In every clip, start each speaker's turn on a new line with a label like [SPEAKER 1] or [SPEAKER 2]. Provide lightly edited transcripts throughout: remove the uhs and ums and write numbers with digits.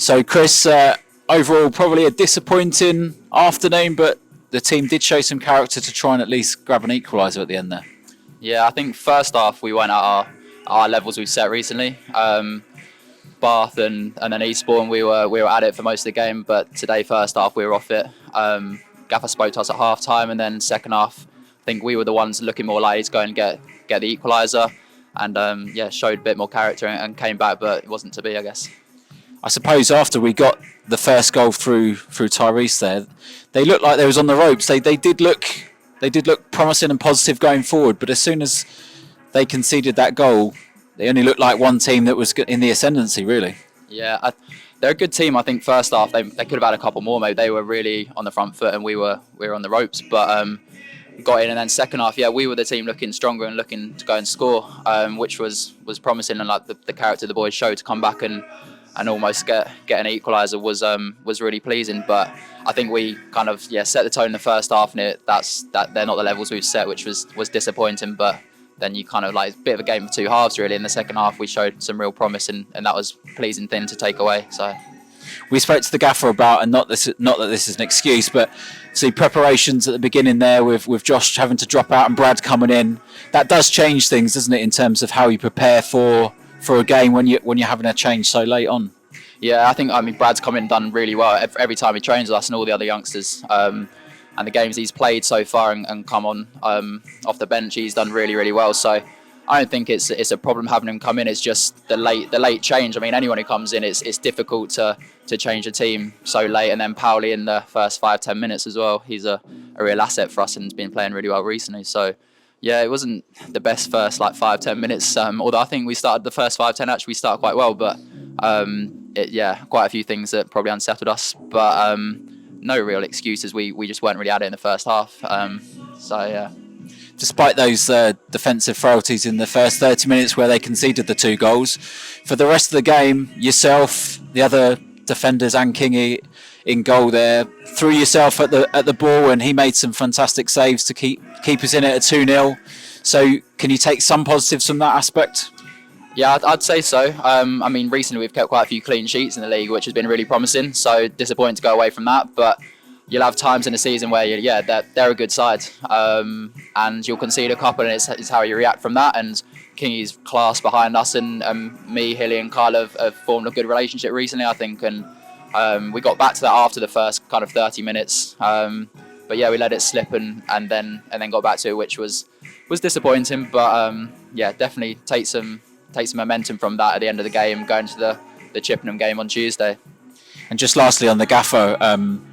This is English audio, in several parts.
[SPEAKER 1] So, Chris, overall, probably a disappointing afternoon, but the team did show some character to try and at least grab an equaliser at the end there.
[SPEAKER 2] Yeah, I think first half we went at our levels we've set recently. Bath and then Eastbourne, we were at it for most of the game, but today first half we were off it. Gaffer spoke to us at half time, and then second half, I think we were the ones looking more likely to go and get the equaliser, and showed a bit more character and came back, but it wasn't to be, I guess.
[SPEAKER 1] I suppose after we got the first goal through Tyrese there, they looked like they was on the ropes. They did look promising and positive going forward, but as soon as they conceded that goal, they only looked like one team that was in the ascendancy, really.
[SPEAKER 2] Yeah, they're a good team. I think first half they could have had a couple more. Maybe they were really on the front foot and we were on the ropes, but got in. And then second half, yeah, we were the team looking stronger and looking to go and score, which was promising, and like the character the boys showed to come back and almost get an equaliser was really pleasing. But I think we kind of set the tone in the first half, and they're not the levels we've set, which was disappointing. But then you kind of like a bit of a game of two halves really. In the second half, we showed some real promise, and that was a pleasing thing to take away. So
[SPEAKER 1] we spoke to the gaffer about, and not that this is an excuse, but see preparations at the beginning there with Josh having to drop out and Brad coming in. That does change things, doesn't it, in terms of how you prepare for a game when you're having a change so late on.
[SPEAKER 2] Yeah, I mean Brad's come in and done really well every time he trains with us and all the other youngsters. And the games he's played so far and come on off the bench, he's done really, really well. So I don't think it's a problem having him come in. It's just the late change. I mean, anyone who comes in, it's difficult to change a team so late. And then Pauli in the first 5-10 minutes as well. He's a real asset for us and has been playing really well recently. So yeah, it wasn't the best first 5-10 minutes. Although I think we started the first 5-10 actually we started quite well, but quite a few things that probably unsettled us. But no real excuses. We just weren't really at it in the first half. So yeah.
[SPEAKER 1] Despite those defensive frailties in the first 30 minutes where they conceded the 2 goals, for the rest of the game, yourself, the other defenders and Kingy in goal there, threw yourself at the ball, and he made some fantastic saves to keep us in it at 2-0. So can you take some positives from that aspect?
[SPEAKER 2] Yeah, I'd say so. I mean, recently we've kept quite a few clean sheets in the league, which has been really promising. So disappointing to go away from that, but you'll have times in the season where they're a good side, and you'll concede a couple, and it's how you react from that. And Kingy's class behind us, and me, Hilly, and Kyle have formed a good relationship recently, I think. And we got back to that after the first kind of 30 minutes. But yeah, we let it slip and then got back to it, which was disappointing. But definitely take some momentum from that at the end of the game, going to the Chippenham game on Tuesday.
[SPEAKER 1] And just lastly on the gaffer,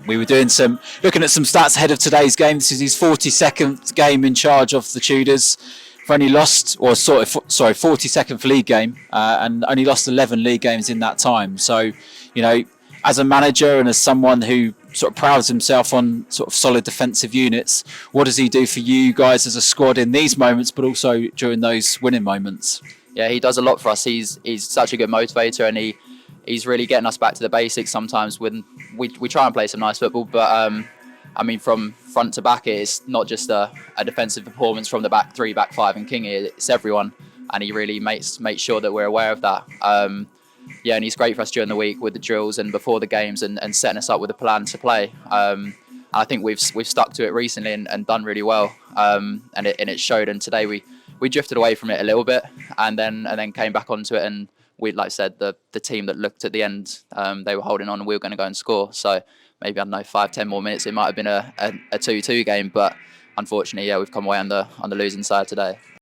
[SPEAKER 1] we were looking at some stats ahead of today's game. This is his 42nd game in charge of the Tudors. We've only lost, 42nd league game, and only lost 11 league games in that time. So, as a manager and as someone who sort of prides himself on sort of solid defensive units, what does he do for you guys as a squad in these moments, but also during those winning moments?
[SPEAKER 2] Yeah, he does a lot for us. He's such a good motivator, and he's really getting us back to the basics sometimes when we try and play some nice football. But I mean, from front to back, it's not just a defensive performance from the back 3, back 5 and Kingy. It's everyone, and he really makes sure that we're aware of that. And he's great for us during the week with the drills and before the games and setting us up with a plan to play. I think we've stuck to it recently and done really well. And it showed. And today we drifted away from it a little bit and then came back onto it. And we, like I said, the team that looked at the end, they were holding on and we were going to go and score. So maybe, I don't know, 5-10 more minutes, it might have been a 2-2 game. But unfortunately, we've come away on the losing side today.